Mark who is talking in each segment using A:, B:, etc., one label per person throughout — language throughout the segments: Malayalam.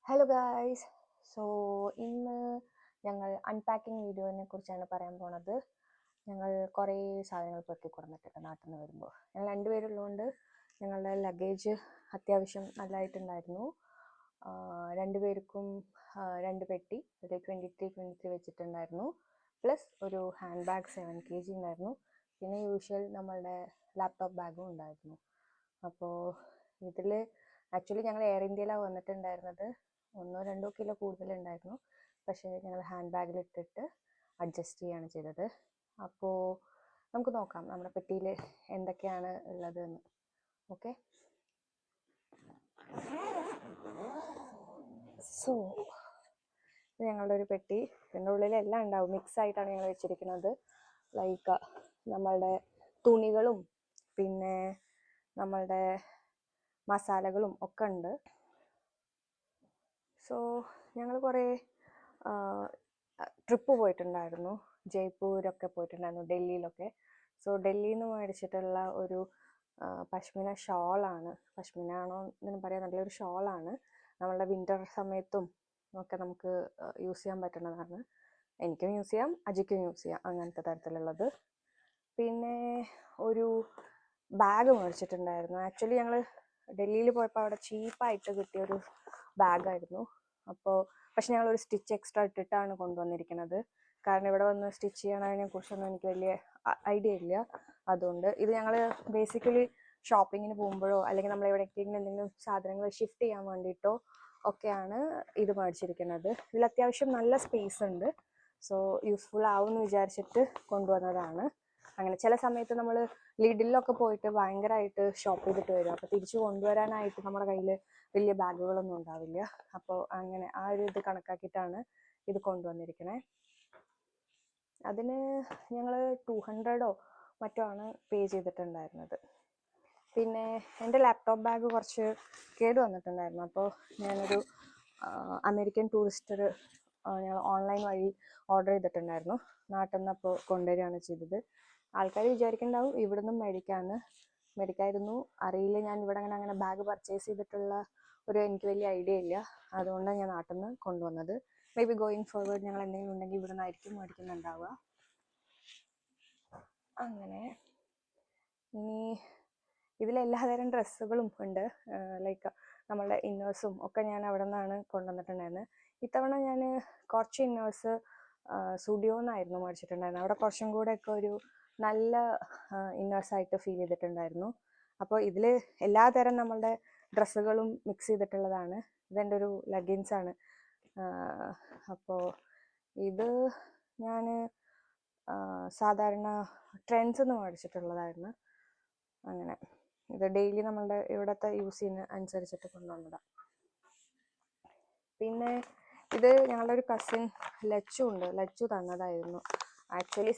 A: Hello guys. സോ ഇന്ന് ഞങ്ങൾ അൺപാക്കിംഗ് വീഡിയോനെ കുറിച്ചാണ് പറയാൻ പോണത്. ഞങ്ങൾ കുറേ സാധനങ്ങൾ പെറുക്കി കൊടുത്തിട്ടുണ്ട് നാട്ടിൽ നിന്ന് വരുമ്പോൾ. ഞങ്ങൾ രണ്ടുപേരുള്ളതുകൊണ്ട് ഞങ്ങളുടെ ലഗേജ് അത്യാവശ്യം നല്ലതായിട്ടുണ്ടായിരുന്നു. രണ്ടുപേർക്കും 2 പെട്ടി, ഒരു 23 വെച്ചിട്ടുണ്ടായിരുന്നു. പ്ലസ് ഒരു ഹാൻഡ് ബാഗ് 7 kg ഉണ്ടായിരുന്നു. പിന്നെ യൂഷ്വൽ നമ്മളുടെ ലാപ്ടോപ്പ് ബാഗും ഉണ്ടായിരുന്നു. അപ്പോൾ ഇതിൽ ആക്ച്വലി ഞങ്ങൾ എയർ ഇന്ത്യയിലാണ് വന്നിട്ടുണ്ടായിരുന്നത്. 1-2 കിലോ കൂടുതലുണ്ടായിരുന്നു. പക്ഷേ ഞങ്ങൾ ഹാൻഡ് ബാഗിലിട്ടിട്ട് അഡ്ജസ്റ്റ് ചെയ്യുകയാണ് ചെയ്തത്. അപ്പോൾ നമുക്ക് നോക്കാം നമ്മുടെ പെട്ടിയിൽ എന്തൊക്കെയാണ് ഉള്ളത് എന്ന്. ഓക്കെ, സോ ഇത് ഞങ്ങളുടെ ഒരു പെട്ടി. ഇതിൻ്റെ ഉള്ളിൽ എല്ലാം ഉണ്ടാവും, മിക്സ് ആയിട്ടാണ് ഞങ്ങൾ വെച്ചിരിക്കുന്നത്. ലൈക്ക് നമ്മളുടെ തുണികളും പിന്നെ നമ്മളുടെ മസാലകളും ഒക്കെ ഉണ്ട്. സോ ഞങ്ങൾ കുറേ ട്രിപ്പ് പോയിട്ടുണ്ടായിരുന്നു. ജയ്പൂരൊക്കെ പോയിട്ടുണ്ടായിരുന്നു, ഡൽഹിയിലൊക്കെ. സോ ഡൽഹിയിൽ നിന്ന് മേടിച്ചിട്ടുള്ള ഒരു പശ്മിന ഷോളാണ്. പശ്മിന ആണോ എന്ന് പറയാൻ, നല്ലൊരു ഷോളാണ്. നമ്മളുടെ വിൻ്റർ സമയത്തും ഒക്കെ നമുക്ക് യൂസ് ചെയ്യാൻ പറ്റുന്നതാണ്. എനിക്കും യൂസ് ചെയ്യാം, അജിക്കും യൂസ് ചെയ്യാം, അങ്ങനത്തെ തരത്തിലുള്ളത്. പിന്നെ ഒരു ബാഗ് മേടിച്ചിട്ടുണ്ടായിരുന്നു. ആക്ച്വലി ഞങ്ങൾ ഡൽഹിയിൽ പോയപ്പോൾ അവിടെ ചീപ്പായിട്ട് കിട്ടിയൊരു ബാഗായിരുന്നു. പക്ഷെ ഞങ്ങളൊരു സ്റ്റിച്ച് എക്സ്ട്രാ ഇട്ടിട്ടാണ് കൊണ്ടുവന്നിരിക്കുന്നത്. കാരണം ഇവിടെ വന്ന് സ്റ്റിച്ച് ചെയ്യണതിനെ കുറിച്ചൊന്നും എനിക്ക് വലിയ ഐഡിയ ഇല്ല. അതുകൊണ്ട് ഇത് ഞങ്ങൾ ബേസിക്കലി ഷോപ്പിങ്ങിന് പോകുമ്പോഴോ അല്ലെങ്കിൽ നമ്മൾ എവിടേക്കെങ്കിലും എന്തെങ്കിലും സാധനങ്ങൾ ഷിഫ്റ്റ് ചെയ്യാൻ വേണ്ടിയിട്ടോ ഒക്കെയാണ് ഇത് മേടിച്ചിരിക്കുന്നത്. ഇതിൽ അത്യാവശ്യം നല്ല സ്പേസ് ഉണ്ട്. സോ യൂസ്ഫുൾ ആവുമെന്ന് വിചാരിച്ചിട്ട് കൊണ്ടുവന്നതാണ്. അങ്ങനെ ചില സമയത്ത് നമ്മൾ ലിഡിലൊക്കെ പോയിട്ട് ഭയങ്കരമായിട്ട് ഷോപ്പ് ചെയ്തിട്ട് വരും. അപ്പോൾ തിരിച്ചു കൊണ്ടുവരാനായിട്ട് നമ്മുടെ കയ്യിൽ വലിയ ബാഗുകളൊന്നും ഉണ്ടാവില്ല. അപ്പോൾ അങ്ങനെ ആ ഒരു ഇത് കണക്കാക്കിയിട്ടാണ് ഇത് കൊണ്ടുവന്നിരിക്കണേ. അതിന് ഞങ്ങൾ 200 മറ്റോ ആണ് പേ ചെയ്തിട്ടുണ്ടായിരുന്നത്. പിന്നെ എൻ്റെ ലാപ്ടോപ്പ് ബാഗ് കുറച്ച് കേട് വന്നിട്ടുണ്ടായിരുന്നു. അപ്പോൾ ഞാനൊരു അമേരിക്കൻ ടൂറിസ്റ്റർ ഞാൻ ഓൺലൈൻ വഴി ഓർഡർ ചെയ്തിട്ടുണ്ടായിരുന്നു. നാട്ടിൽ നിന്ന് അപ്പോൾ കൊണ്ടുവരികയാണ് ചെയ്തത്. ആൾക്കാർ വിചാരിക്കുന്നുണ്ടാവും ഇവിടെ നിന്നും മേടിക്കായിരുന്നു. അറിയില്ല, ഞാൻ ഇവിടെ അങ്ങനെ ബാഗ് പർച്ചേസ് ചെയ്തിട്ടുള്ള എനിക്ക് വലിയ ഐഡിയ ഇല്ല. അതുകൊണ്ടാണ് ഞാൻ നാട്ടിൽ നിന്ന് കൊണ്ടുവന്നത്. മേ ബി ഗോയിങ് ഫോർവേഡ് ഞങ്ങൾ എന്തെങ്കിലും ഉണ്ടെങ്കിൽ ഇവിടെ നിന്നായിരിക്കും മേടിക്കുന്നുണ്ടാവുക. അങ്ങനെ ഇനി ഇതിലെല്ലാതരം ഡ്രസ്സുകളും ഉണ്ട്. ലൈക്ക് നമ്മളുടെ ഇന്നേഴ്സും ഒക്കെ ഞാൻ അവിടെ നിന്നാണ് കൊണ്ടുവന്നിട്ടുണ്ടായിരുന്നത്. ഇത്തവണ ഞാൻ കുറച്ച് ഇന്നേഴ്സ് സ്റ്റുഡിയോന്നായിരുന്നു മേടിച്ചിട്ടുണ്ടായിരുന്നത്. അവിടെ കുറച്ചും കൂടെ ഒക്കെ ഒരു നല്ല ഇന്നേഴ്സായിട്ട് ഫീൽ ചെയ്തിട്ടുണ്ടായിരുന്നു. അപ്പോൾ ഇതിൽ എല്ലാതരം നമ്മളുടെ ഡ്രസ്സുകളും മിക്സ് ചെയ്തിട്ടുള്ളതാണ്. ഇതെൻ്റെ ഒരു ലെഗിൻസാണ്. അപ്പോൾ ഇത് ഞാൻ സാധാരണ ട്രെൻഡ്സ് എന്ന് മേടിച്ചിട്ടുള്ളതായിരുന്നു. അങ്ങനെ ഇത് ഡെയിലി നമ്മളുടെ ഇവിടുത്തെ യൂസ് ചെയ്യുന്ന അനുസരിച്ചിട്ട് കൊണ്ടുവന്നതാണ്. പിന്നെ ഇത് ഞങ്ങളുടെ ഒരു കസിൻ ലച്ചു തന്നതായിരുന്നു. ആക്ച്വലി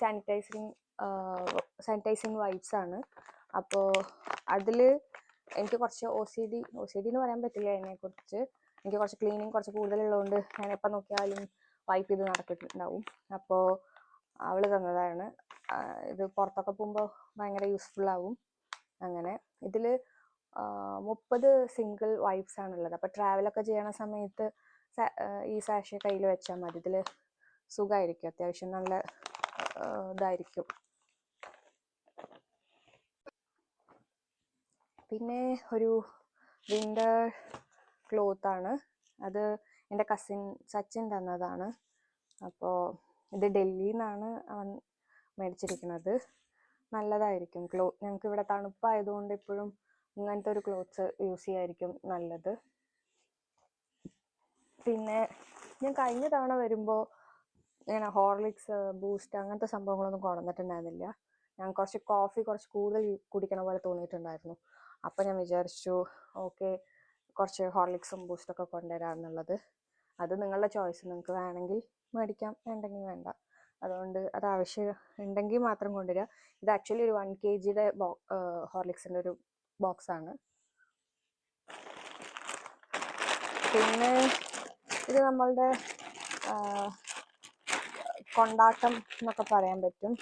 A: സാനിറ്റൈസിങ് വൈപ്സ് ആണ്. അപ്പോൾ അതിൽ എനിക്ക് കുറച്ച് ഒ സി ഡി എന്ന് പറയാൻ പറ്റില്ല അതിനെക്കുറിച്ച്. എനിക്ക് കുറച്ച് ക്ലീനിങ് കുറച്ച് കൂടുതലുള്ളതുകൊണ്ട് ഞാൻ എപ്പോൾ നോക്കിയാലും വൈപ്പ് ചെയ്ത് നടത്തിയിട്ടുണ്ടാവും. അപ്പോൾ അവൾ തന്നതാണ്. ഇത് പുറത്തൊക്കെ പോകുമ്പോൾ ഭയങ്കര യൂസ്ഫുൾ ആവും. അങ്ങനെ ഇതിൽ 30 സിംഗിൾ വൈപ്സ് ആണുള്ളത്. അപ്പോൾ ട്രാവലൊക്കെ ചെയ്യണ സമയത്ത് ഈ സാഷെ കയ്യിൽ വെച്ചാൽ മതി. ഇതിൽ സുഖമായിരിക്കും, അത്യാവശ്യം നല്ല ഇതായിരിക്കും. പിന്നെ ഒരു വിൻ്റർ ക്ലോത്താണ്. അത് എൻ്റെ കസിൻ സച്ചിൻ തന്നതാണ്. അപ്പോൾ ഇത് ഡൽഹിയിൽ നിന്നാണ് അവൻ മേടിച്ചിരിക്കുന്നത്. നല്ലതായിരിക്കും ഞങ്ങൾക്ക് ഇവിടെ തണുപ്പായതുകൊണ്ട് എപ്പോഴും ഇങ്ങനത്തെ ഒരു ക്ലോത്ത്സ് യൂസ് ചെയ്യായിരിക്കും നല്ലത്. പിന്നെ ഞാൻ കഴിഞ്ഞ തവണ വരുമ്പോൾ ഇങ്ങനെ ഹോർലിക്സ്, ബൂസ്റ്റ് അങ്ങനത്തെ സംഭവങ്ങളൊന്നും കൊണ്ടുവന്നിട്ടുണ്ടായിരുന്നില്ല. ഞാൻ കോഫി കുറച്ച് കൂടുതൽ കുടിക്കണ പോലെ തോന്നിയിട്ടുണ്ടായിരുന്നു. അപ്പം ഞാൻ വിചാരിച്ചു ഓക്കെ, കുറച്ച് ഹോർലിക്സും ബൂസ്റ്റൊക്കെ കൊണ്ടുവരാമെന്നുള്ളത്. അത് നിങ്ങളുടെ ചോയ്സ്, നിങ്ങൾക്ക് വേണമെങ്കിൽ മേടിക്കാം, വേണ്ടെങ്കിൽ വേണ്ട. അതുകൊണ്ട് അത് ആവശ്യം ഉണ്ടെങ്കിൽ മാത്രം കൊണ്ടുവരിക. ഇത് ആക്ച്വലി ഒരു 1 kg ഹോർലിക്സിൻ്റെ ഒരു ബോക്സാണ്. പിന്നെ ഇത് നമ്മളുടെ കൊണ്ടാട്ടം എന്നൊക്കെ പറയാൻ പറ്റും.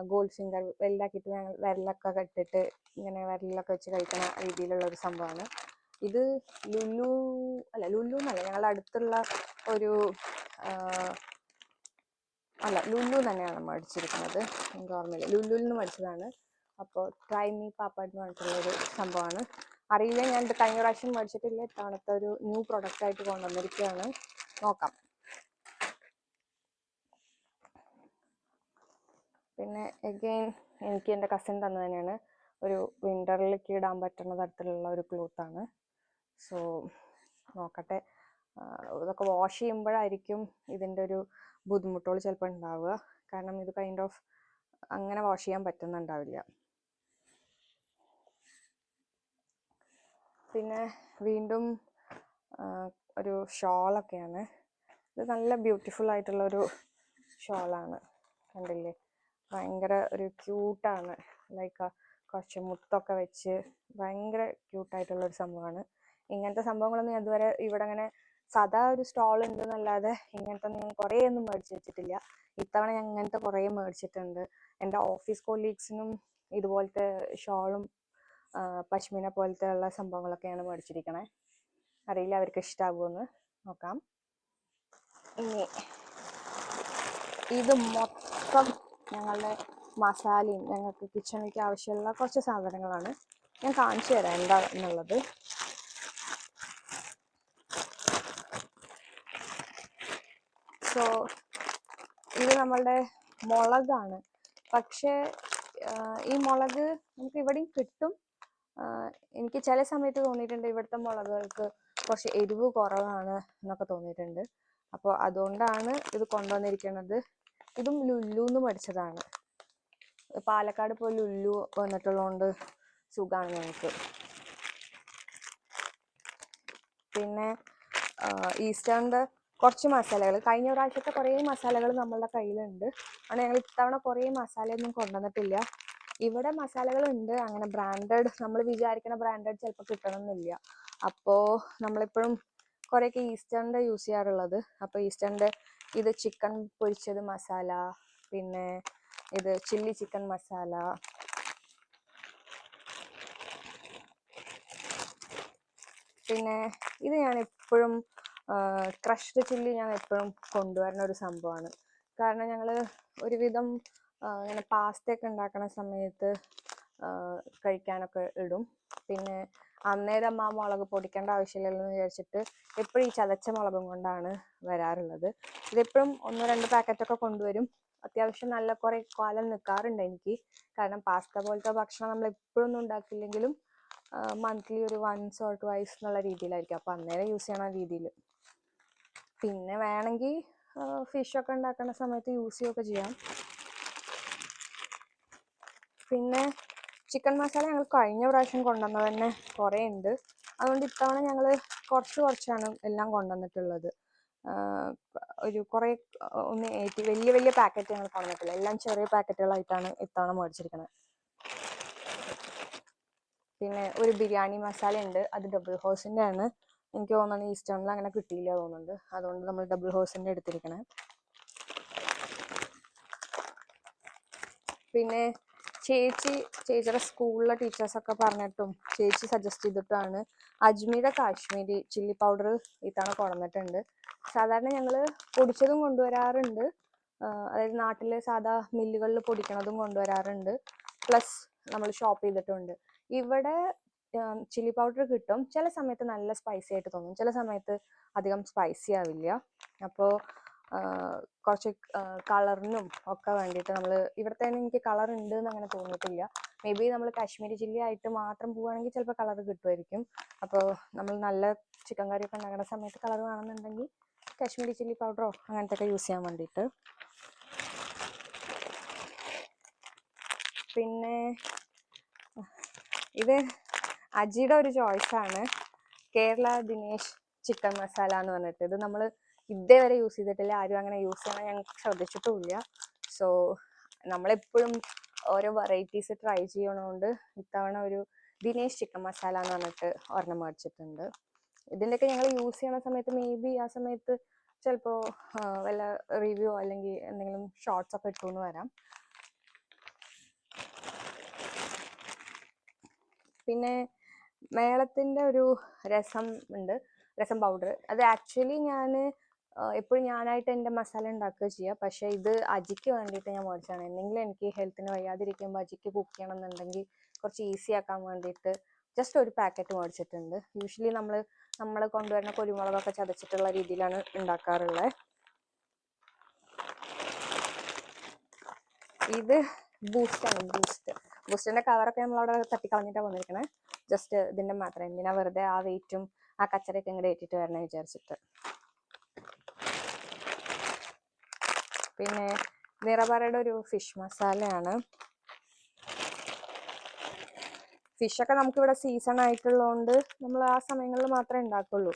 A: ഗോൾഡ് ഫിംഗർ വെല്ലാക്കിയിട്ട് ഞങ്ങൾ വിരലൊക്കെ ഇട്ടിട്ട് ഇങ്ങനെ വിരലിലൊക്കെ വെച്ച് കഴിക്കുന്ന രീതിയിലുള്ള ഒരു സംഭവമാണ്. ഇത് ലുലു അല്ല, ലുലു എന്നല്ല, ഞങ്ങളുടെ അടുത്തുള്ള ഒരു അല്ല, ലുലു തന്നെയാണ് മേടിച്ചിരിക്കുന്നത്. എനിക്ക് ഓർമ്മയില്ല, ലുലുവിൽ നിന്ന് മേടിച്ചതാണ്. അപ്പോൾ ട്രൈ മീ പാപ്പഡ് എന്ന് പറഞ്ഞിട്ടുള്ളൊരു സംഭവമാണ്. അറിയില്ല, ഞാൻ കഴിഞ്ഞ പ്രാവശ്യം മേടിച്ചിട്ടില്ല, ഇത്തവണത്തെ ഒരു ന്യൂ പ്രൊഡക്റ്റ് ആയിട്ട് കൊണ്ടുവന്നിരിക്കുകയാണ്. നോക്കാം. പിന്നെ എഗെയിൻ എനിക്ക് എൻ്റെ കസിൻ തന്നു തന്നെയാണ്. ഒരു വിൻ്ററിലേക്ക് ഇടാൻ പറ്റുന്ന തരത്തിലുള്ള ഒരു ക്ലോത്താണ്. സോ നോക്കട്ടെ. ഇതൊക്കെ വാഷ് ചെയ്യുമ്പോഴായിരിക്കും ഇതിൻ്റെ ഒരു ബുദ്ധിമുട്ടുകൾ ചിലപ്പോൾ ഉണ്ടാവുക. കാരണം ഇത് കൈൻഡ് ഓഫ് അങ്ങനെ വാഷ് ചെയ്യാൻ പറ്റുന്നുണ്ടാവില്ല. പിന്നെ വീണ്ടും ഒരു ഷോളൊക്കെയാണ്. ഇത് നല്ല ബ്യൂട്ടിഫുൾ ആയിട്ടുള്ളൊരു ഷോളാണ്, കണ്ടില്ലേ? ഭയങ്കര ഒരു ക്യൂട്ടാണ്. ലൈക്ക് കുറച്ച് മുത്തൊക്കെ വെച്ച് ഭയങ്കര ക്യൂട്ടായിട്ടുള്ളൊരു സംഭവമാണ്. ഇങ്ങനത്തെ സംഭവങ്ങളൊന്നും ഞാൻ ഇതുവരെ ഇവിടെ അങ്ങനെ സാധാ ഒരു സ്റ്റോൾ ഉണ്ടെന്നല്ലാതെ ഇങ്ങനത്തെ ഞാൻ കുറേ ഒന്നും മേടിച്ച് വെച്ചിട്ടില്ല. ഇത്തവണ ഞാൻ ഇങ്ങനത്തെ കുറേ മേടിച്ചിട്ടുണ്ട്. എൻ്റെ ഓഫീസ് കൊളീഗ്സിനും ഇതുപോലത്തെ ഷോളും പശ്മിന പോലത്തെ ഉള്ള സംഭവങ്ങളൊക്കെയാണ് മേടിച്ചിരിക്കണേ. അറിയില്ല അവർക്ക് ഇഷ്ടാകുമെന്ന്. നോക്കാം. ഇനി ഇത് മൊത്തം ഞങ്ങളുടെ മസാലയും ഞങ്ങൾക്ക് കിച്ചണിലേക്ക് ആവശ്യമുള്ള കുറച്ച് സാധനങ്ങളാണ്. ഞാൻ കാണിച്ചു തരാം എന്താ എന്നുള്ളത്. സോ ഇത് നമ്മളുടെ മുളകാണ്. പക്ഷേ ഈ മുളക് നമുക്ക് ഇവിടെയും കിട്ടും. എനിക്ക് ചില സമയത്ത് തോന്നിയിട്ടുണ്ട് ഇവിടുത്തെ മുളകുകൾക്ക് കുറച്ച് എരിവ് കുറവാണ് എന്നൊക്കെ തോന്നിയിട്ടുണ്ട്. അപ്പോൾ അതുകൊണ്ടാണ് ഇത് കൊണ്ടുവന്നിരിക്കുന്നത്. ഇതും ലുലുന്ന് മേടിച്ചതാണ്. പാലക്കാട് ഇപ്പോൾ ലുലു വന്നിട്ടുള്ളതുകൊണ്ട് സുഖമാണ് ഞങ്ങൾക്ക്. പിന്നെ ഈസ്റ്റേണിൻ്റെ കുറച്ച് മസാലകൾ, കഴിഞ്ഞ പ്രാവശ്യത്തെ കുറേ മസാലകൾ നമ്മളുടെ കയ്യിലുണ്ട്. അതുകൊണ്ട് ഞങ്ങൾ ഇത്തവണ കുറേ മസാലയൊന്നും കൊണ്ടുവന്നിട്ടില്ല. ഇവിടെ മസാലകളുണ്ട്, അങ്ങനെ ബ്രാൻഡഡ് നമ്മൾ വിചാരിക്കുന്ന ബ്രാൻഡഡ് ചിലപ്പോൾ കിട്ടണമെന്നില്ല. അപ്പോൾ നമ്മളിപ്പോഴും കുറേയൊക്കെ ഈസ്റ്റേണിൻ്റെ യൂസ് ചെയ്യാറുള്ളത്. അപ്പോൾ ഈസ്റ്റേണിൻ്റെ ഇത് ചിക്കൻ പൊരിച്ചത് മസാല, പിന്നെ ഇത് ചില്ലി ചിക്കൻ മസാല, പിന്നെ ഇത് ഞാൻ എപ്പോഴും ക്രഷ്ഡ് ചില്ലി ഞാൻ എപ്പോഴും കൊണ്ടുവരുന്ന ഒരു സംഭവമാണ്. കാരണം ഞങ്ങൾ ഒരുവിധം ഇങ്ങനെ പാസ്തയൊക്കെ ഉണ്ടാക്കുന്ന സമയത്ത് കഴിക്കാനൊക്കെ ഇടും. പിന്നെ അന്നേരം ആ മുളക് പൊടിക്കേണ്ട ആവശ്യമില്ലല്ലോ എന്ന് വിചാരിച്ചിട്ട് എപ്പോഴും ഈ ചതച്ച മുളകും കൊണ്ടാണ് വരാറുള്ളത്. ഇതെപ്പോഴും 1-2 പാക്കറ്റൊക്കെ കൊണ്ടുവരും. അത്യാവശ്യം നല്ല കുറേ കാലം നിൽക്കാറുണ്ട് എനിക്ക്. കാരണം പാസ്ത പോലത്തെ ഭക്ഷണം നമ്മൾ എപ്പോഴൊന്നും ഉണ്ടാക്കില്ലെങ്കിലും മന്ത്ലി ഒരു 1 or 2 എന്നുള്ള രീതിയിലായിരിക്കും. അപ്പോൾ അന്നേരം യൂസ് ചെയ്യണ രീതിയിൽ. പിന്നെ വേണമെങ്കിൽ ഫിഷൊക്കെ ഉണ്ടാക്കുന്ന സമയത്ത് യൂസ് ചെയ്യുകയൊക്കെ ചെയ്യാം. പിന്നെ ചിക്കൻ മസാല ഞങ്ങൾ കഴിഞ്ഞ പ്രാവശ്യം കൊണ്ടുവന്നത് തന്നെ കുറേ ഉണ്ട്. അതുകൊണ്ട് ഇത്തവണ ഞങ്ങൾ കുറച്ചാണ് എല്ലാം കൊണ്ടുവന്നിട്ടുള്ളത്. ഒരു കുറേ വലിയ വലിയ പാക്കറ്റ് ഞങ്ങൾ കൊണ്ടുവന്നിട്ടില്ല. എല്ലാം ചെറിയ പാക്കറ്റുകളായിട്ടാണ് ഇത്തവണ മേടിച്ചിരിക്കുന്നത്. പിന്നെ ഒരു ബിരിയാണി മസാല ഉണ്ട്, അത് ഡബിൾ ഹോസിൻ്റെ ആണ്. എനിക്ക് തോന്നുന്നത് ഈസ്റ്റേണിൽ അങ്ങനെ കിട്ടിയില്ല തോന്നുന്നുണ്ട്. അതുകൊണ്ട് നമ്മൾ ഡബിൾ ഹോസിൻ്റെ എടുത്തിരിക്കണേ. പിന്നെ ചേച്ചിയുടെ സ്കൂളിലെ ടീച്ചേഴ്സൊക്കെ പറഞ്ഞിട്ടും ചേച്ചി സജസ്റ്റ് ചെയ്തിട്ടാണ് അജ്മീയുടെ കാശ്മീരി ചില്ലി പൗഡർ ഇത്തവണ കൊണ്ടുവന്നിട്ടുണ്ട്. സാധാരണ ഞങ്ങൾ പൊടിച്ചതും കൊണ്ടുവരാറുണ്ട്, അതായത് നാട്ടിലെ സാധാ മില്ലുകളിൽ പൊടിക്കണതും കൊണ്ടുവരാറുണ്ട്. പ്ലസ് നമ്മൾ ഷോപ്പ് ചെയ്തിട്ടുണ്ട്. ഇവിടെ ചില്ലി പൗഡർ കിട്ടും. ചില സമയത്ത് നല്ല സ്പൈസി ആയിട്ട് തോന്നും, ചില സമയത്ത് അധികം സ്പൈസി ആവില്ല. അപ്പോൾ കുറച്ച് കളറിനും ഒക്കെ വേണ്ടിയിട്ട് നമ്മൾ ഇവിടുത്തെ തന്നെ എനിക്ക് കളർ ഉണ്ട് എന്ന് അങ്ങനെ തോന്നിയിട്ടില്ല. മേ ബി നമ്മൾ കാശ്മീരി ചില്ലി ആയിട്ട് മാത്രം പോവുകയാണെങ്കിൽ ചിലപ്പോൾ കളർ കിട്ടുമായിരിക്കും. അപ്പോൾ നമ്മൾ നല്ല ചിക്കൻ കറിയൊക്കെ ഉണ്ടാക്കുന്ന സമയത്ത് കളർ വേണമെന്നുണ്ടെങ്കിൽ കാശ്മീരി ചില്ലി പൗഡറോ അങ്ങനത്തെ ഒക്കെ യൂസ് ചെയ്യാൻ വേണ്ടിയിട്ട്. പിന്നെ ഇത് അജിയുടെ ഒരു ചോയ്സാണ്, കേരള ദിനേശ് ചിക്കൻ മസാല എന്ന് പറഞ്ഞിട്ട്. ഇത് നമ്മൾ ഇതേവരെ യൂസ് ചെയ്തിട്ടില്ല, ആരും അങ്ങനെ യൂസ് ചെയ്യണം ഞങ്ങൾക്ക് ശ്രദ്ധിച്ചിട്ടുമില്ല. സോ നമ്മളെപ്പോഴും ഓരോ വെറൈറ്റീസ് ട്രൈ ചെയ്യണോണ്ട് ഇത്തവണ ഒരു ദിനേശ് ചിക്കൻ മസാല എന്ന് പറഞ്ഞിട്ട് ഒരെണ്ണം മേടിച്ചിട്ടുണ്ട്. ഇതിൻ്റെയൊക്കെ ഞങ്ങൾ യൂസ് ചെയ്യണ സമയത്ത് മേ ബി ആ സമയത്ത് ചിലപ്പോൾ വല്ല റിവ്യൂ അല്ലെങ്കിൽ എന്തെങ്കിലും ഷോർട്സ് ഒക്കെ ഇട്ടുന്ന് വരാം. പിന്നെ മേളത്തിൻ്റെ ഒരു രസം ഉണ്ട്, രസം പൗഡർ. അത് ആക്ച്വലി ഞാൻ എപ്പോഴും ഞാനായിട്ട് എൻ്റെ മസാല ഉണ്ടാക്കുക ചെയ്യുക. പക്ഷേ ഇത് അജിക്ക് വേണ്ടിയിട്ട് ഞാൻ മേടിച്ചതാണ്. എന്തെങ്കിലും എനിക്ക് ഹെൽത്തിന് വയ്യാതിരിക്കുമ്പോൾ അജിക്ക് കുക്ക് ചെയ്യണം എന്നുണ്ടെങ്കിൽ കുറച്ച് ഈസി ആക്കാൻ വേണ്ടിയിട്ട് ജസ്റ്റ് ഒരു പാക്കറ്റ് മേടിച്ചിട്ടുണ്ട്. യൂഷ്വലി നമ്മൾ കൊണ്ടുവരുന്ന കുരുമുളകൊക്കെ ചതച്ചിട്ടുള്ള രീതിയിലാണ് ഉണ്ടാക്കാറുള്ളത്. ഇത് ബൂസ്റ്റാണ്, ബൂസ്റ്റിൻ്റെ കവറൊക്കെ നമ്മളവിടെ തട്ടിക്കളഞ്ഞിട്ടാണ് വന്നിരിക്കണേ. ജസ്റ്റ് ഇതിൻ്റെ മാത്രം, എന്തിനാ വെറുതെ ആ വെയിറ്റും ആ കച്ചറയൊക്കെ ഇങ്ങോട്ട് ഏറ്റിട്ട് വരണം വിചാരിച്ചിട്ട്. പിന്നെ നിറപറയുടെ ഒരു ഫിഷ് മസാലയാണ്. ഫിഷൊക്കെ നമുക്കിവിടെ സീസൺ ആയിട്ടുള്ളതുകൊണ്ട് നമ്മൾ ആ സമയങ്ങളിൽ മാത്രമേ ഉണ്ടാക്കുള്ളൂ.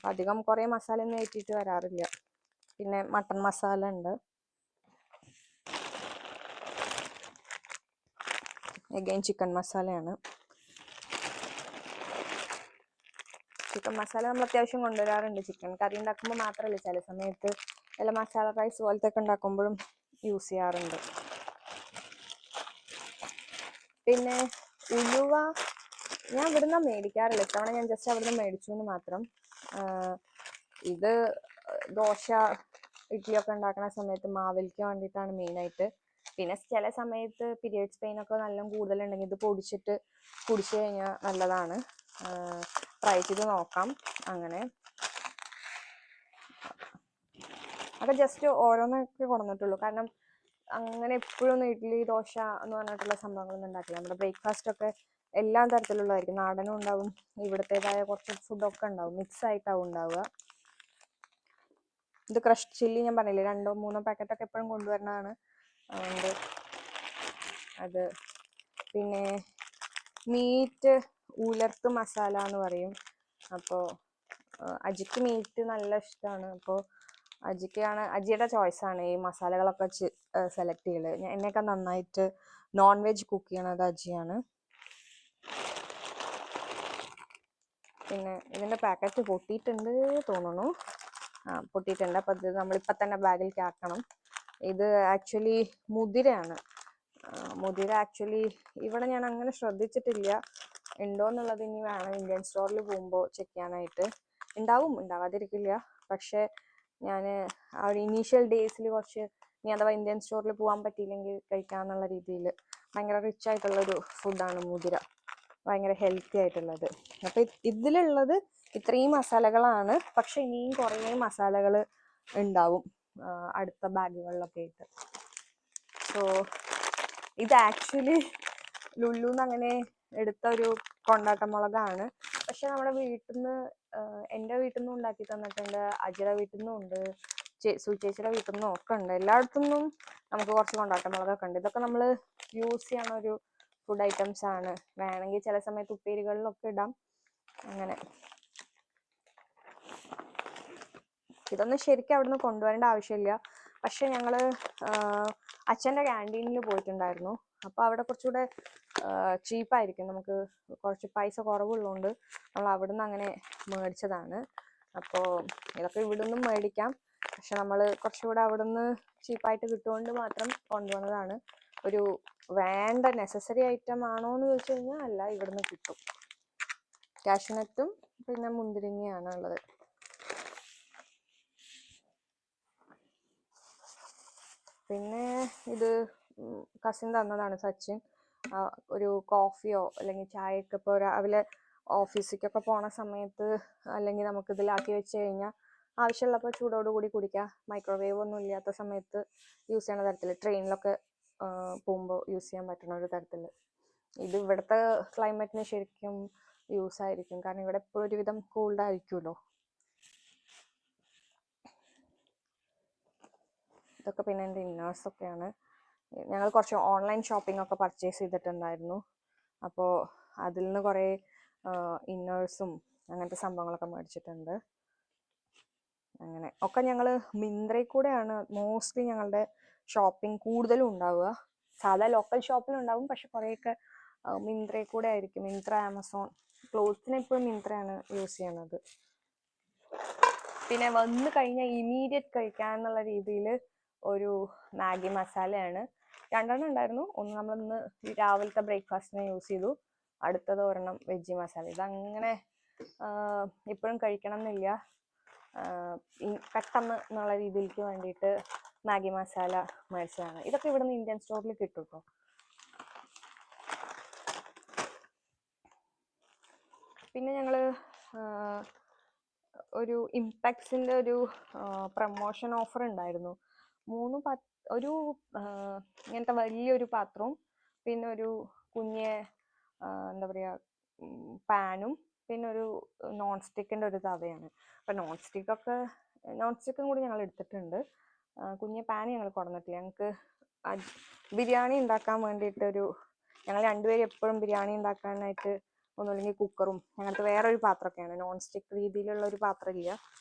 A: അധികം കുറേ മസാല ഒന്നും ഏറ്റിട്ട് വരാറില്ല. പിന്നെ മട്ടൺ മസാല ഉണ്ട്. അഗൈൻ ചിക്കൻ മസാലയാണ്. ചിക്കൻ മസാല നമ്മൾ അത്യാവശ്യം കൊണ്ടുവരാറുണ്ട്. ചിക്കൻ കറി ഉണ്ടാക്കുമ്പോൾ മാത്രമല്ല, ചില സമയത്ത് വല്ല മസാല റൈസ് പോലത്തെ ഒക്കെ ഉണ്ടാക്കുമ്പോഴും യൂസ് ചെയ്യാറുണ്ട്. പിന്നെ ഉലുവ ഞാൻ ഇവിടുന്ന് മേടിക്കാറില്ല. ഇത്തവണ ഞാൻ ജസ്റ്റ് അവിടുന്ന് മേടിച്ചു എന്ന് മാത്രം. ഇത് ദോശ ഇഡ്ഡലിയൊക്കെ ഉണ്ടാക്കുന്ന സമയത്ത് മാവിലേക്ക് വേണ്ടിയിട്ടാണ് മെയിനായിട്ട്. പിന്നെ ചില സമയത്ത് പീരിയഡ്സ് പെയിനൊക്കെ നല്ല കൂടുതലുണ്ടെങ്കിൽ ഇത് പൊടിച്ചിട്ട് കുടിച്ചു കഴിഞ്ഞാൽ നല്ലതാണ്. ട്രൈ ചെയ്ത് നോക്കാം. അങ്ങനെ അതൊക്കെ ജസ്റ്റ് ഓരോന്നൊക്കെ കൊണ്ടുവന്നിട്ടുള്ളൂ. കാരണം അങ്ങനെ എപ്പോഴൊന്നും ഇഡ്ഡലി ദോശ എന്ന് പറഞ്ഞിട്ടുള്ള സംഭവങ്ങളൊന്നും ഉണ്ടാക്കില്ല. നമ്മുടെ ബ്രേക്ക്ഫാസ്റ്റൊക്കെ എല്ലാ തരത്തിലുള്ളതായിരിക്കും. നാടനും ഉണ്ടാവും, ഇവിടുത്തേതായ കുറച്ച് ഫുഡൊക്കെ ഉണ്ടാവും, മിക്സ് ആയിട്ടാവും ഉണ്ടാവുക. ഇത് ക്രഷ് ചില്ലി ഞാൻ പറഞ്ഞില്ലേ, 2-3 പാക്കറ്റൊക്കെ എപ്പോഴും കൊണ്ടുവരുന്നതാണ്. അതുകൊണ്ട് അത്. പിന്നെ മീറ്റ് ഉലർത്ത് മസാല എന്ന് പറയും. അപ്പോൾ അജിക്ക് മീറ്റ് നല്ല ഇഷ്ടമാണ്. അപ്പോൾ അജിയുടെ ചോയ്സാണ് ഈ മസാലകളൊക്കെ സെലക്ട് ചെയ്യുന്നത്. എന്നെയൊക്കെ നന്നായിട്ട് നോൺ വെജ് കുക്ക് ചെയ്യണത് അജിയാണ്. പിന്നെ ഇതിൻ്റെ പാക്കറ്റ് പൊട്ടിയിട്ടുണ്ട് തോന്നുന്നു. പൊട്ടിയിട്ടുണ്ട്. അപ്പോൾ ഇത് നമ്മളിപ്പോൾ തന്നെ ബാഗിലേക്ക് ആക്കണം. ഇത് ആക്ച്വലി മുതിരയാണ്. മുതിര ആക്ച്വലി ഇവിടെ ഞാൻ അങ്ങനെ ശ്രദ്ധിച്ചിട്ടില്ല, ഉണ്ടോ എന്നുള്ളത് ഇനി വേണം ഇന്ത്യൻ സ്റ്റോറിൽ പോകുമ്പോൾ ചെക്ക് ചെയ്യാനായിട്ട്. ഉണ്ടാവാതിരിക്കില്ല. പക്ഷേ ഞാൻ ആ ഒരു ഇനീഷ്യൽ ഡേയ്സിൽ കുറച്ച് ഇനി അഥവാ ഇന്ത്യൻ സ്റ്റോറിൽ പോകാൻ പറ്റിയില്ലെങ്കിൽ കഴിക്കാമെന്നുള്ള രീതിയിൽ ഭയങ്കര റിച്ച് ആയിട്ടുള്ളൊരു ഫുഡാണ് മുതിര, ഭയങ്കര ഹെൽത്തി ആയിട്ടുള്ളത്. അപ്പം ഇതിലുള്ളത് ഇത്രയും മസാലകളാണ്. പക്ഷെ ഇനിയും കുറേ മസാലകൾ ഉണ്ടാവും അടുത്ത ബാഗുകളിലൊക്കെ ആയിട്ട്. സോ ഇത് ആക്ച്വലി ലുലുന്ന് അങ്ങനെ എടുത്ത ഒരു കൊണ്ടാട്ടമുളകാണ്. പക്ഷെ നമ്മുടെ വീട്ടിൽ നിന്ന്, എൻ്റെ വീട്ടിൽ നിന്നും ഉണ്ടാക്കി തന്നിട്ടുണ്ട്, അജിയുടെ വീട്ടിൽ നിന്നും ഉണ്ട്, സുചേച്ചിയുടെ വീട്ടിൽ നിന്നും ഒക്കെ ഉണ്ട്. എല്ലായിടത്തുനിന്നും നമുക്ക് കുറച്ച് കൊണ്ടാട്ടമുളകൊക്കെ ഉണ്ട്. ഇതൊക്കെ നമ്മൾ യൂസ് ചെയ്യണ ഒരു ഫുഡ് ഐറ്റംസ് ആണ്. വേണമെങ്കിൽ ചില സമയത്ത് ഉപ്പേരികളിലൊക്കെ ഇടാം. അങ്ങനെ ഇതൊന്നും ശരിക്കും അവിടുന്ന് കൊണ്ടുവരേണ്ട ആവശ്യമില്ല. പക്ഷെ ഞങ്ങൾ അച്ഛൻ്റെ ക്യാൻറ്റീനിൽ പോയിട്ടുണ്ടായിരുന്നു. അപ്പോൾ അവിടെ കുറച്ചുകൂടെ ചീപ്പായിരിക്കും, നമുക്ക് കുറച്ച് പൈസ കുറവുള്ളതുകൊണ്ട് നമ്മൾ അവിടെ നിന്ന് അങ്ങനെ മേടിച്ചതാണ്. അപ്പോൾ ഇതൊക്കെ ഇവിടെ നിന്നും മേടിക്കാം. പക്ഷെ നമ്മൾ കുറച്ചുകൂടെ അവിടെ നിന്ന് ചീപ്പായിട്ട് കിട്ടുകൊണ്ട് മാത്രം കൊണ്ടുവന്നതാണ്. ഒരു വേണ്ട നെസസറി ഐറ്റം ആണോ എന്ന് ചോദിച്ചു കഴിഞ്ഞാൽ അല്ല, ഇവിടുന്ന് കിട്ടും. കാഷ്നട്ടും പിന്നെ മുന്തിരിങ്ങയാണ് ഉള്ളത്. പിന്നെ ഇത് കസിൻ തന്നതാണ്, സച്ചിൻ. ഒരു കോഫിയോ അല്ലെങ്കിൽ ചായയൊക്കെ ഇപ്പോൾ രാവിലെ ഓഫീസിലേക്കൊക്കെ പോണ സമയത്ത് അല്ലെങ്കിൽ നമുക്ക് ഇതിലാക്കി വെച്ച് കഴിഞ്ഞാൽ ആവശ്യമുള്ളപ്പോൾ ചൂടോടുകൂടി കുടിക്കുക. മൈക്രോവേവ് ഒന്നും ഇല്ലാത്ത സമയത്ത് യൂസ് ചെയ്യണ തരത്തിൽ, ട്രെയിനിലൊക്കെ പോകുമ്പോൾ യൂസ് ചെയ്യാൻ പറ്റുന്ന ഒരു തരത്തിൽ. ഇത് ഇവിടുത്തെ ക്ലൈമറ്റിന് ശരിക്കും യൂസ് ആയിരിക്കും. കാരണം ഇവിടെ എപ്പോഴും ഒരുവിധം കൂൾഡ് ആയിരിക്കുമല്ലോ. ഇതൊക്കെ പിന്നെ എൻ്റെ ഇന്നേഴ്സൊക്കെയാണ്. ഞങ്ങൾ കുറച്ച് ഓൺലൈൻ ഷോപ്പിംഗ് ഒക്കെ പർച്ചേസ് ചെയ്തിട്ടുണ്ടായിരുന്നു. അപ്പോൾ അതിൽ നിന്ന് കുറേ ഇന്നേഴ്സും അങ്ങനത്തെ സംഭവങ്ങളൊക്കെ മേടിച്ചിട്ടുണ്ട്. അങ്ങനെ ഒക്കെ ഞങ്ങൾ മിന്ത്രയിൽ കൂടെയാണ് മോസ്റ്റ്ലി ഞങ്ങളുടെ ഷോപ്പിംഗ് കൂടുതലും ഉണ്ടാവുക. സാധാ ലോക്കൽ ഷോപ്പിലുണ്ടാവും, പക്ഷെ കുറേയൊക്കെ മിന്ത്രയിൽ കൂടെ ആയിരിക്കും. മിന്ത്ര, ആമസോൺ. ക്ലോത്ത്സിന് എപ്പോഴും മിന്ത്രയാണ് യൂസ് ചെയ്യണത്. പിന്നെ വന്ന് കഴിഞ്ഞാൽ ഇമീഡിയറ്റ് കഴിക്കാന്നുള്ള രീതിയിൽ ഒരു മാഗി മസാലയാണ്. 2 ഉണ്ടായിരുന്നു. ഒന്ന് നമ്മളിന്ന് രാവിലത്തെ ബ്രേക്ക്ഫാസ്റ്റിന് യൂസ് ചെയ്തു, അടുത്തത് ഒരെണ്ണം വെജ് മസാല. ഇതങ്ങനെ ഇപ്പോഴും കഴിക്കണം എന്നില്ല, പെട്ടെന്ന് എന്നുള്ള രീതിയിലേക്ക് വേണ്ടിയിട്ട് മാഗി മസാല മേടിച്ചതാണ്. ഇതൊക്കെ ഇവിടെ നിന്ന് ഇന്ത്യൻ സ്റ്റോറിൽ കിട്ടും കേട്ടോ. പിന്നെ ഞങ്ങൾ ഒരു ഇമ്പാക്സിൻ്റെ ഒരു പ്രമോഷൻ ഓഫർ ഉണ്ടായിരുന്നു. ഒരു ഇങ്ങനത്തെ വലിയൊരു പാത്രവും പിന്നെ ഒരു കുഞ്ഞ് എന്താ പറയുക പാനും പിന്നെ ഒരു നോൺ സ്റ്റിക്കിൻ്റെ ഒരു തവയാണ്. അപ്പം നോൺ സ്റ്റിക്കും കൂടി ഞങ്ങൾ എടുത്തിട്ടുണ്ട്. കുഞ്ഞ് പാൻ ഞങ്ങൾ കൊണ്ടുവന്നിട്ടില്ല. ഞങ്ങൾക്ക് ബിരിയാണി ഉണ്ടാക്കാൻ വേണ്ടിയിട്ടൊരു, ഞങ്ങൾ രണ്ടുപേരും എപ്പോഴും ബിരിയാണി ഉണ്ടാക്കാനായിട്ട് ഒന്നുമില്ലെങ്കിൽ കുക്കറും അങ്ങനത്തെ വേറൊരു പാത്രമൊക്കെയാണ്, നോൺ സ്റ്റിക്ക് രീതിയിലുള്ള ഒരു പാത്രമില്ല.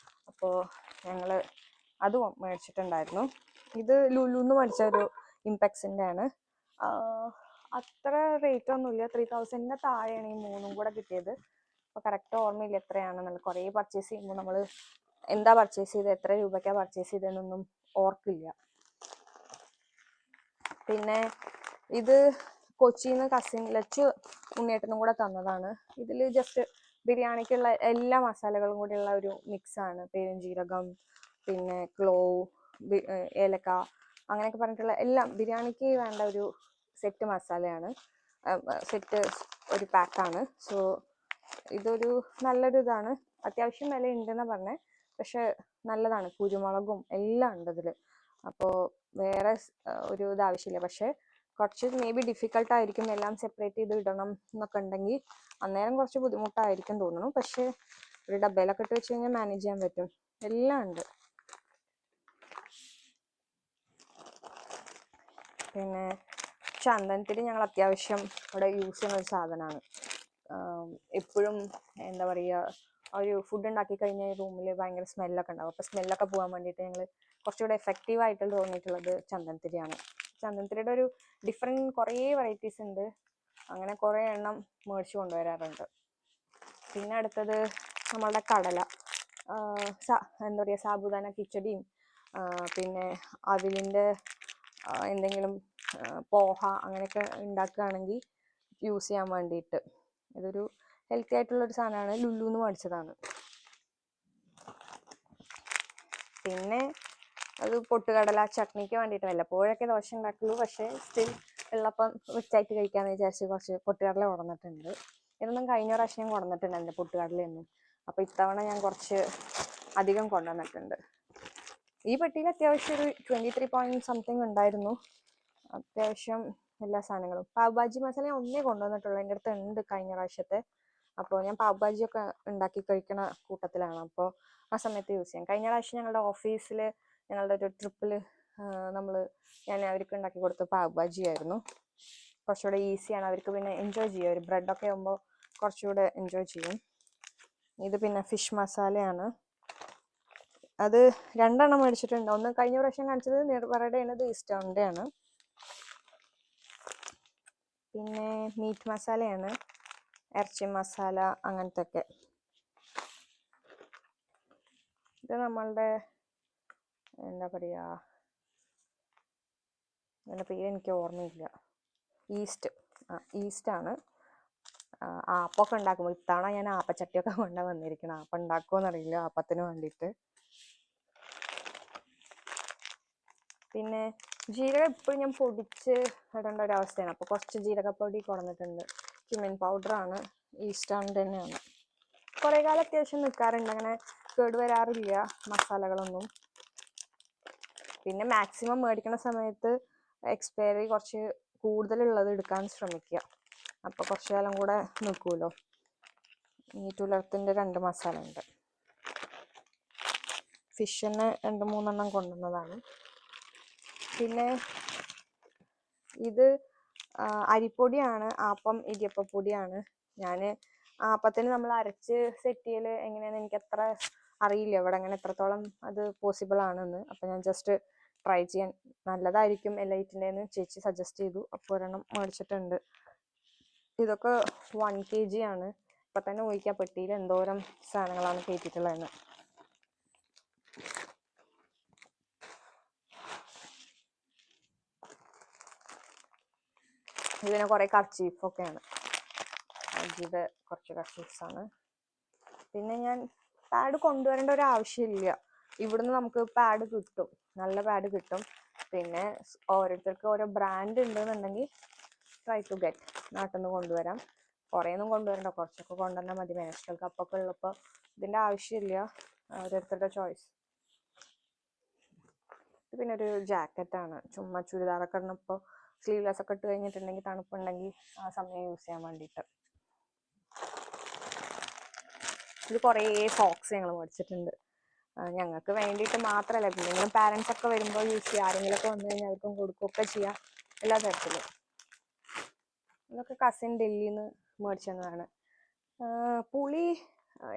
A: അപ്പോൾ ഞങ്ങൾ അത് മേടിച്ചിട്ടുണ്ടായിരുന്നു. ഇത് ലുലുന്ന് മേടിച്ച ഒരു ഇംപെക്സിൻ്റെ ആണ്. അത്ര റേറ്റ് ഒന്നുമില്ല, 3000 താഴെയാണ് ഈ മൂന്നും കൂടെ കിട്ടിയത്. അപ്പോൾ കറക്റ്റ് ഓർമ്മയില്ല എത്രയാണെന്നുള്ളത്. കുറേ പർച്ചേസ് ചെയ്യുമ്പോൾ നമ്മൾ എന്താ പർച്ചേസ് ചെയ്തത്, എത്ര രൂപയ്ക്കാണ് പർച്ചേസ് ചെയ്തതെന്നൊന്നും ഓർക്കില്ല. പിന്നെ ഇത് കൊച്ചിയിൽ നിന്ന് കസിൻ ലച്ചു ഉണ്ണിയേട്ടനും കൂടെ തന്നതാണ്. ഇതിൽ ജസ്റ്റ് ബിരിയാണിക്കുള്ള എല്ലാ മസാലകളും കൂടിയുള്ള ഒരു മിക്സാണ്. പെരുംജീരകം, പിന്നെ ക്ലോവ്, ഏലക്ക, അങ്ങനെയൊക്കെ പറഞ്ഞിട്ടുള്ള എല്ലാം ബിരിയാണിക്ക് വേണ്ട ഒരു സെറ്റ് മസാലയാണ്, സെറ്റ് ഒരു പാക്കാണ്. സോ ഇതൊരു നല്ലൊരു ഇതാണ്. അത്യാവശ്യം വില ഉണ്ടെന്നാണ് പറഞ്ഞത്, പക്ഷെ നല്ലതാണ്. കുരുമുളകും എല്ലാം ഉണ്ട് ഇതിൽ. അപ്പോൾ വേറെ ഒരു ഇതാവശ്യമില്ല. പക്ഷെ കുറച്ച് മേ ബി ഡിഫിക്കൽട്ടായിരിക്കും എല്ലാം സെപ്പറേറ്റ് ചെയ്ത് ഇടണം എന്നൊക്കെ ഉണ്ടെങ്കിൽ അന്നേരം കുറച്ച് ബുദ്ധിമുട്ടായിരിക്കും തോന്നുന്നു. പക്ഷെ ഒരു ഡബ്ബയിലൊക്കെ ഇട്ട് വെച്ച് കഴിഞ്ഞാൽ മാനേജ് ചെയ്യാൻ പറ്റും. എല്ലാം ഉണ്ട്. പിന്നെ ചന്ദനത്തിരി ഞങ്ങൾ അത്യാവശ്യം ഇവിടെ യൂസ് ചെയ്യുന്ന ഒരു സാധനമാണ്. എപ്പോഴും എന്താ പറയുക, ഒരു ഫുഡ് ഉണ്ടാക്കി കഴിഞ്ഞാൽ റൂമിൽ ഭയങ്കര സ്മെല്ലൊക്കെ ഉണ്ടാവും. അപ്പോൾ സ്മെല്ലൊക്കെ പോകാൻ വേണ്ടിയിട്ട് ഞങ്ങൾ കുറച്ചുകൂടെ എഫക്റ്റീവായിട്ട് തോന്നിയിട്ടുള്ളത് ചന്ദനത്തിരിയാണ്. ചന്ദനത്തിരിയുടെ ഒരു കുറേ വെറൈറ്റീസ് ഉണ്ട്. അങ്ങനെ കുറേ എണ്ണം മേടിച്ച് കൊണ്ടുവരാറുണ്ട്. പിന്നെ അടുത്തത് നമ്മളുടെ കടല, എന്താ പറയുക, സാബുദാന കിച്ചടിയും പിന്നെ അവിലിൻ്റെ എന്തെങ്കിലും പോഹ അങ്ങനെയൊക്കെ ഉണ്ടാക്കുകയാണെങ്കിൽ യൂസ് ചെയ്യാൻ വേണ്ടിയിട്ട് ഇതൊരു ഹെൽത്തി ആയിട്ടുള്ളൊരു സാധനമാണ്. ലുലുന്ന് മേടിച്ചതാണ്. പിന്നെ അത് പൊട്ടുകടല ചട്നിക്ക് വേണ്ടിയിട്ട് വല്ലപ്പോഴൊക്കെ ദോശ ഉണ്ടാക്കുള്ളൂ. പക്ഷേ സ്റ്റിൽ വെള്ളപ്പം വെച്ചായിട്ട് കഴിക്കാമെന്ന് വിചാരിച്ച് കുറച്ച് പൊട്ടുകടല കൊണ്ടുവന്നിട്ടുണ്ട്. ഇതൊന്നും കഴിഞ്ഞ പ്രാവശ്യം കൊണ്ടുവന്നിട്ടുണ്ട് എൻ്റെ പൊട്ടുകടലയൊന്നും. അപ്പോൾ ഇത്തവണ ഞാൻ കുറച്ച് അധികം കൊണ്ടുവന്നിട്ടുണ്ട്. ഈ പെട്ടിയിൽ അത്യാവശ്യം ഒരു 23 പോയിന്റ് സംതിങ് ഉണ്ടായിരുന്നു. അത്യാവശ്യം എല്ലാ സാധനങ്ങളും. പാവ് ഭാജി മസാല ഒന്നേ കൊണ്ടുവന്നിട്ടുള്ളൂ, എൻ്റെ അടുത്ത് ഉണ്ട് കഴിഞ്ഞ പ്രാവശ്യത്തെ. അപ്പോൾ ഞാൻ പാവ് ഭാജിയൊക്കെ ഉണ്ടാക്കി കഴിക്കണ കൂട്ടത്തിലാണ്. അപ്പോൾ ആ സമയത്ത് യൂസ് ചെയ്യാം. കഴിഞ്ഞ പ്രാവശ്യം ഞങ്ങളുടെ ഓഫീസിൽ ഞങ്ങളുടെ ഒരു ട്രിപ്പിൽ ഞാൻ അവർക്ക് ഉണ്ടാക്കി കൊടുത്ത പാവ് ഭാജി ആയിരുന്നു. കുറച്ചുകൂടെ ഈസിയാണ് അവർക്ക്, പിന്നെ എൻജോയ് ചെയ്യും. ഒരു ബ്രെഡൊക്കെ ആകുമ്പോൾ കുറച്ചുകൂടെ എൻജോയ് ചെയ്യും. ഇത് പിന്നെ ഫിഷ് മസാലയാണ്. അത് 2 എണ്ണം മേടിച്ചിട്ടുണ്ട്. ഒന്ന് കഴിഞ്ഞ പ്രാവശ്യം കാണിച്ചത് നിർവറയുടെയാണ്, ഇത് ഈസ്റ്റേണിൻ്റെ ആണ്. പിന്നെ മീറ്റ് മസാലയാണ്, ഇറച്ചി മസാല അങ്ങനത്തെ ഒക്കെ. ഇത് നമ്മളുടെ എന്താ പറയുക, അതിൻ്റെ പേര് എനിക്ക് ഓർമ്മയില്ല. ഈസ്റ്റാണ്. ആപ്പൊക്കെ ഉണ്ടാക്കുമ്പോൾ ഇത്തവണ ഞാൻ ആപ്പച്ചട്ടിയൊക്കെ കൊണ്ടു വന്നിരിക്കണം. ആപ്പം ഉണ്ടാക്കുമോയെന്നറിയില്ല ആപ്പത്തിന് വേണ്ടിയിട്ട്. പിന്നെ ജീരകം എപ്പോഴും ഞാൻ പൊടിച്ച് ഇടേണ്ട ഒരവസ്ഥയാണ്. അപ്പോൾ കുറച്ച് ജീരകപ്പൊടി കൊണ്ടുവന്നിട്ടുണ്ട്. ക്യുമിൻ പൗഡറാണ്, ഈസ്റ്റേണിൻ്റെ തന്നെയാണ്. കുറേ കാലം അത്യാവശ്യം നിൽക്കാറുണ്ട്, അങ്ങനെ കേടുവരാറില്ല മസാലകളൊന്നും. പിന്നെ മാക്സിമം മേടിക്കുന്ന സമയത്ത് എക്സ്പയറി കുറച്ച് കൂടുതലുള്ളത് എടുക്കാൻ ശ്രമിക്കുക. അപ്പോൾ കുറച്ച് കാലം കൂടെ നിൽക്കുമല്ലോ. മീറ്റ് ഉലർത്തിൻ്റെ 2 മസാല ഉണ്ട്. ഫിഷിന് 2-3 എണ്ണം കൊണ്ടുവന്നതാണ്. പിന്നെ ഇത് അരിപ്പൊടിയാണ്, ആപ്പം ഇടിയപ്പപ്പൊടിയാണ്. ഞാൻ ആപ്പത്തിന് നമ്മൾ അരച്ച് സെറ്റ് ചെയ്യൽ എങ്ങനെയാണെന്ന് എനിക്ക് അത്ര അറിയില്ല, ഇവിടെ അങ്ങനെ എത്രത്തോളം അത് പോസിബിൾ ആണെന്ന്. അപ്പം ഞാൻ ജസ്റ്റ് ട്രൈ ചെയ്യാൻ, നല്ലതായിരിക്കും എലൈറ്റിൻ്റെന്ന് ചേച്ചി സജസ്റ്റ് ചെയ്തു. അപ്പോൾ ഒരെണ്ണം മേടിച്ചിട്ടുണ്ട്. ഇതൊക്കെ 1 kg ആണ്. ഇപ്പം തന്നെ ഊഹിക്കാൻ പെട്ടിയിൽ എന്തോരം സാധനങ്ങളാണ് കയറ്റിയിട്ടുള്ളതെന്ന്. ഇതിന് കുറേ കർച്ചീഫൊക്കെയാണ്. അജിയുടെ കുറച്ച് കർച്ചീഫ്സാണ്. പിന്നെ ഞാൻ പാഡ് കൊണ്ടുവരേണ്ട ഒരു ആവശ്യമില്ല, ഇവിടുന്ന് നമുക്ക് പാഡ് കിട്ടും, നല്ല പാഡ് കിട്ടും. പിന്നെ ഓരോരുത്തർക്ക് ഓരോ ബ്രാൻഡ് ഉണ്ടെന്നുണ്ടെങ്കിൽ ട്രൈ ടു ഗെറ്റ്, നാട്ടിൽ നിന്ന് കൊണ്ടുവരാം. കുറേയൊന്നും കൊണ്ടുവരണ്ട, കുറച്ചൊക്കെ കൊണ്ടുവന്നാൽ മതി. മെൻസ്ട്രൽ കപ്പൊക്കെ ഉള്ളപ്പോൾ ഇതിൻ്റെ ആവശ്യമില്ല, ഓരോരുത്തരുടെ ചോയ്സ്. ഇത് പിന്നെ ഒരു ജാക്കറ്റാണ്, ചുമ്മാ ചുരിദാറൊക്കെ ഇടുന്നപ്പോൾ സ്ലീവ്ലെസ് ഒക്കെ ഇട്ട് കഴിഞ്ഞിട്ടുണ്ടെങ്കിൽ തണുപ്പുണ്ടെങ്കിൽ ആ സമയം യൂസ് ചെയ്യാൻ വേണ്ടിയിട്ട്. ഇത് കുറേ സോക്സ് ഞങ്ങൾ മേടിച്ചിട്ടുണ്ട്, ഞങ്ങൾക്ക് വേണ്ടിയിട്ട് മാത്രമല്ല, എന്തെങ്കിലും പാരൻസ് ഒക്കെ വരുമ്പോൾ യൂസ് ചെയ്യുക, ആരെങ്കിലുമൊക്കെ വന്നു കഴിഞ്ഞാൽ അവർക്കും കൊടുക്കുകയൊക്കെ ചെയ്യാം, എല്ലാ തരത്തിലും. ഇതൊക്കെ കസിൻ ഡൽഹിയിൽ നിന്ന് മേടിച്ചതാണ്. പുളി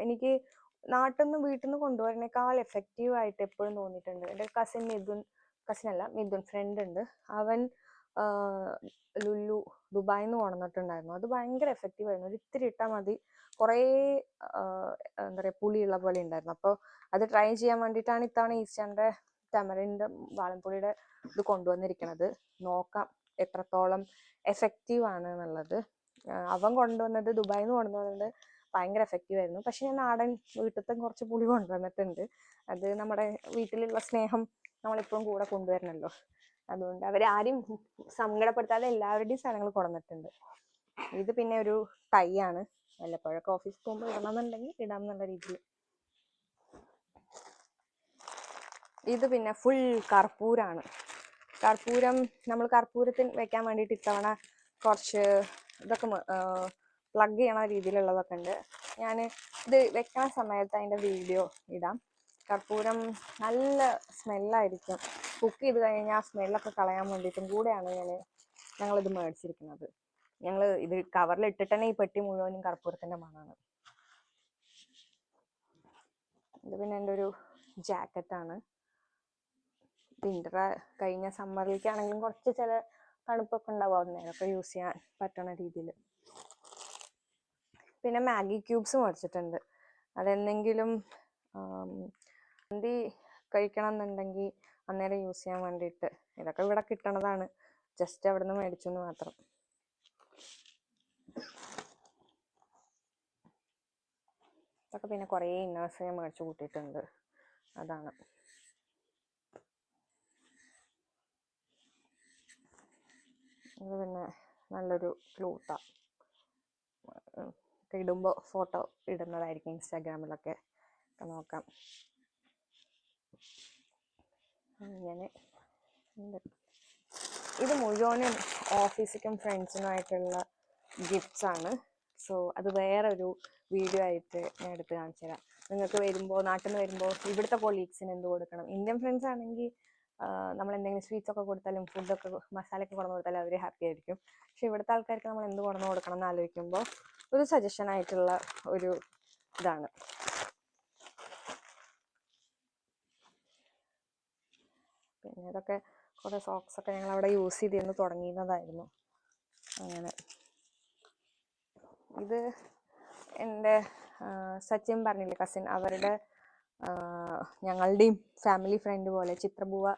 A: എനിക്ക് നാട്ടിൽ നിന്ന് വീട്ടിൽ നിന്ന് കൊണ്ടുവരുന്നേക്കാൾ എഫക്റ്റീവായിട്ട് എപ്പോഴും തോന്നിയിട്ടുണ്ട്. എൻ്റെ മിഥുൻ ഫ്രണ്ട് ഉണ്ട്, അവൻ ലുലു ദുബായിൽ നിന്ന് കൊണ്ടുവന്നിട്ടുണ്ടായിരുന്നു. അത് ഭയങ്കര എഫക്റ്റീവായിരുന്നു, ഒരു ഇത്തിരി ഇട്ടാൽ മതി, കുറേ എന്താ പറയുക പുളിയുള്ള പോലെ ഉണ്ടായിരുന്നു. അപ്പോൾ അത് ട്രൈ ചെയ്യാൻ വേണ്ടിയിട്ടാണ് ഇത്തവണ ഈസ്റ്ററിൻ്റെ ടെമറിൻ്റെ വാളൻപുളിയുടെ ഇത് കൊണ്ടുവന്നിരിക്കുന്നത്. നോക്കാം എത്രത്തോളം എഫക്റ്റീവ് ആണ് എന്നുള്ളത്. അവൻ കൊണ്ടുവന്നത് ദുബായിൽ നിന്ന് കൊണ്ടുവന്നത് ഭയങ്കര എഫക്റ്റീവ് ആയിരുന്നു. പക്ഷെ ഞാൻ നാടൻ വീട്ടിലത്തെ കുറച്ച് പുളി കൊണ്ടുവന്നിട്ടുണ്ട്. അത് നമ്മുടെ വീട്ടിലുള്ള സ്നേഹം നമ്മളിപ്പോഴും കൂടെ കൊണ്ടുവരണമല്ലോ, അതുകൊണ്ട് അവരാരും സങ്കടപ്പെടുത്താതെ എല്ലാവരുടെയും സാധനങ്ങൾ കൊണ്ടുവന്നിട്ടുണ്ട്. ഇത് പിന്നെ ഒരു ടൈ ആണ്, വല്ലപ്പോഴൊക്കെ ഓഫീസിൽ പോകുമ്പോൾ ഇടണമെന്നുണ്ടെങ്കിൽ ഇടാം എന്നുള്ള രീതിയിൽ. ഇത് പിന്നെ ഫുൾ കർപ്പൂരാണ്. കർപ്പൂരം നമ്മൾ കർപ്പൂരത്തിന് വെക്കാൻ വേണ്ടിയിട്ട് ഇത്തവണ കുറച്ച് ഇതൊക്കെ പ്ലഗ് ചെയ്യണ രീതിയിലുള്ളതൊക്കെ ഉണ്ട്. ഞാൻ ഇത് വെക്കണ സമയത്ത് അതിൻ്റെ വീഡിയോ ഇടാം. കർപ്പൂരം നല്ല സ്മെല്ലായിരിക്കും, കുക്ക് ചെയ്ത് കഴിഞ്ഞാൽ ആ സ്മെല്ലൊക്കെ കളയാൻ വേണ്ടിയിട്ടും കൂടെയാണ് ഞങ്ങളിത് മേടിച്ചിരിക്കുന്നത്. ഞങ്ങൾ ഇത് കവറിൽ ഇട്ടിട്ട് തന്നെ ഈ പെട്ടി മുഴുവനും കർപ്പൂരത്തിൻ്റെ മണമാണ്. ഇത് പിന്നെ എൻ്റെ ഒരു ജാക്കറ്റാണ്, വിൻ്റർ കഴിഞ്ഞ സമ്മറിലേക്കാണെങ്കിലും കുറച്ച് ചില തണുപ്പൊക്കെ ഉണ്ടാവും, അന്നേരമൊക്കെ യൂസ് ചെയ്യാൻ പറ്റണ രീതിയിൽ. പിന്നെ മാഗി ക്യൂബ്സ് മേടിച്ചിട്ടുണ്ട്, അതെന്തെങ്കിലും മന്തി കഴിക്കണം എന്നുണ്ടെങ്കിൽ അന്നേരം യൂസ് ചെയ്യാൻ വേണ്ടിയിട്ട്. ഇതൊക്കെ ഇവിടെ കിട്ടണതാണ്, ജസ്റ്റ് അവിടെ നിന്ന് മേടിച്ചു എന്ന് മാത്രം. ഇതൊക്കെ പിന്നെ കുറേ ഇന്നേഴ്സ് ഞാൻ മേടിച്ചു കൂട്ടിയിട്ടുണ്ട്, അതാണ്. ഇത് പിന്നെ നല്ലൊരു ക്ലോത്താണ്, ഇടുമ്പോൾ ഫോട്ടോ ഇടുന്നതായിരിക്കും ഇൻസ്റ്റാഗ്രാമിലൊക്കെ നോക്കാം. അങ്ങനെ ഇത് മുഴുവനും ഓഫീസിലും ഫ്രണ്ട്സിനുമായിട്ടുള്ള ഗിഫ്റ്റ്സ് ആണ്. സോ അത് വേറൊരു വീഡിയോ ആയിട്ട് ഞാൻ എടുത്ത് കാണിച്ചു തരാം. നിങ്ങൾക്ക് വരുമ്പോൾ, നാട്ടിൽ നിന്ന് വരുമ്പോൾ ഇവിടുത്തെ കൊളീഗ്സിന് എന്ത് കൊടുക്കണം. ഇന്ത്യൻ ഫ്രണ്ട്സ് ആണെങ്കിൽ നമ്മൾ എന്തെങ്കിലും സ്വീറ്റ്സ് ഒക്കെ കൊടുത്താലും ഫുഡൊക്കെ മസാലയൊക്കെ കൊണ്ടു കൊടുത്താലും അവർ ഹാപ്പി ആയിരിക്കും. പക്ഷെ ഇവിടുത്തെ ആൾക്കാർക്ക് നമ്മൾ എന്ത് കൊണ്ടു കൊടുക്കണം എന്ന് ആലോചിക്കുമ്പോൾ ഒരു സജഷൻ ആയിട്ടുള്ള ഒരു ഇതാണ്. പിന്നെ ഇതൊക്കെ കുറേ സോക്സ് ഒക്കെ ഞങ്ങൾ അവിടെ യൂസ് ചെയ്തിരുന്ന് തുടങ്ങിയതായിരുന്നു. അങ്ങനെ ഇത് എൻ്റെ സച്ചിൻ പറഞ്ഞില്ലേ കസിൻ, അവരുടെ ഞങ്ങളുടെയും ഫാമിലി ഫ്രണ്ട് പോലെ ചിത്രബുവ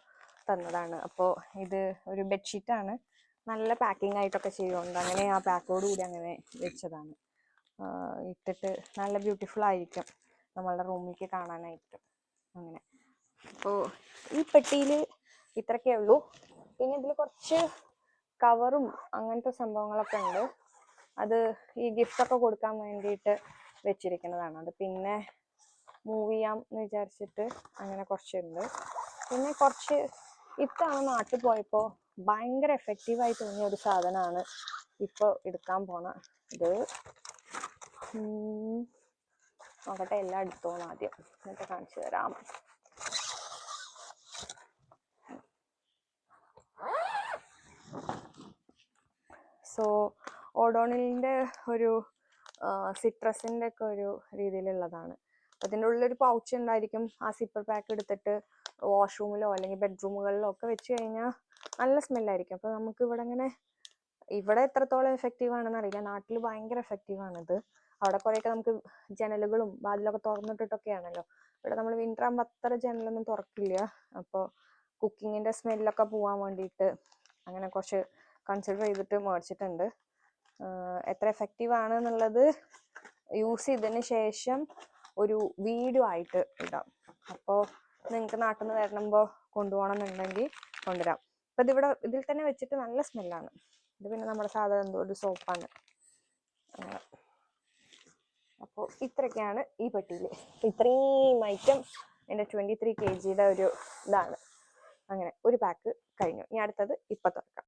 A: തന്നതാണ്. അപ്പോൾ ഇത് ഒരു ബെഡ്ഷീറ്റാണ്, നല്ല പാക്കിംഗ് ആയിട്ടൊക്കെ ചെയ്യുന്നുണ്ട്. അങ്ങനെ ആ പാക്കോട് കൂടി അങ്ങനെ വെച്ചതാണ്. ഇട്ടിട്ട് നല്ല ബ്യൂട്ടിഫുൾ ആയിരിക്കും നമ്മളുടെ റൂമിലേക്ക് കാണാനായിട്ട്. അങ്ങനെ അപ്പോൾ ഈ പെട്ടിയിൽ ഇത്രയൊക്കെ ഉള്ളൂ. പിന്നെ ഇതിൽ കുറച്ച് കവറും അങ്ങനത്തെ സംഭവങ്ങളൊക്കെ ഉണ്ട്, അത് ഈ ഗിഫ്റ്റൊക്കെ കൊടുക്കാൻ വേണ്ടിയിട്ട് വെച്ചിരിക്കുന്നതാണ്. അത് പിന്നെ മൂവ് ചെയ്യാം എന്ന് വിചാരിച്ചിട്ട് അങ്ങനെ കുറച്ചുണ്ട്. പിന്നെ കുറച്ച് ഇത്തവണ നാട്ടിൽ പോയപ്പോൾ ഭയങ്കര എഫക്റ്റീവായി തോന്നിയ ഒരു സാധനമാണ് ഇപ്പോൾ എടുക്കാൻ പോണ ഇത്. നോക്കട്ടെ, എല്ലാം എടുത്തോന്ന് ആദ്യം, എന്നിട്ട് കാണിച്ചു തരാം. സോ ഓഡോണിലിൻ്റെ ഒരു സിട്രസിൻ്റെ ഒക്കെ ഒരു രീതിയിലുള്ളതാണ്. അതിൻ്റെ ഉള്ളിലൊരു പൗച്ച് ഉണ്ടായിരിക്കും. ആ സിപ്പർ പാക്ക് എടുത്തിട്ട് വാഷ്റൂമിലോ അല്ലെങ്കിൽ ബെഡ്റൂമുകളിലോ ഒക്കെ വെച്ച് കഴിഞ്ഞാൽ നല്ല സ്മെല്ലായിരിക്കും. അപ്പോൾ നമുക്ക് ഇവിടെ എത്രത്തോളം എഫക്റ്റീവ് ആണെന്ന് അറിയില്ല, നാട്ടിൽ ഭയങ്കര എഫക്റ്റീവാണിത്. അവിടെ കുറേയൊക്കെ നമുക്ക് ജനലുകളും വാതിലൊക്കെ തുറന്നിട്ടിട്ടൊക്കെയാണല്ലോ. ഇവിടെ നമ്മൾ വിൻ്റർ ആകുമ്പോൾ അത്ര ജനലൊന്നും തുറക്കില്ല. അപ്പോൾ കുക്കിങ്ങിൻ്റെ സ്മെല്ലൊക്കെ പോകാൻ വേണ്ടിയിട്ട് അങ്ങനെ കുറച്ച് കൺസിഡർ ചെയ്തിട്ട് മേടിച്ചിട്ടുണ്ട്. എത്ര എഫക്റ്റീവ് ആണ് എന്നുള്ളത് യൂസ് ചെയ്തതിന് ശേഷം ഒരു വീഡിയോ ആയിട്ട് ഇടാം. അപ്പോൾ നിങ്ങൾക്ക് നാട്ടിൽ നിന്ന് വരുമ്പോൾ കൊണ്ടുപോകണം എന്നുണ്ടെങ്കിൽ കൊണ്ടുവരാം. അപ്പം ഇതിൽ തന്നെ വെച്ചിട്ട് നല്ല സ്മെല്ലാണ്. ഇത് പിന്നെ നമ്മുടെ സാധാരണ എന്തോ ഒരു സോപ്പാണ്. അപ്പോൾ ഇത്രയൊക്കെയാണ് ഈ പെട്ടിയിൽ. ഇത്രയും ഐറ്റം എൻ്റെ 23 kg ഒരു ഇതാണ്. അങ്ങനെ ഒരു പാക്ക് കഴിഞ്ഞു. ഇനി അടുത്തത് ഇപ്പം തുറക്കാം.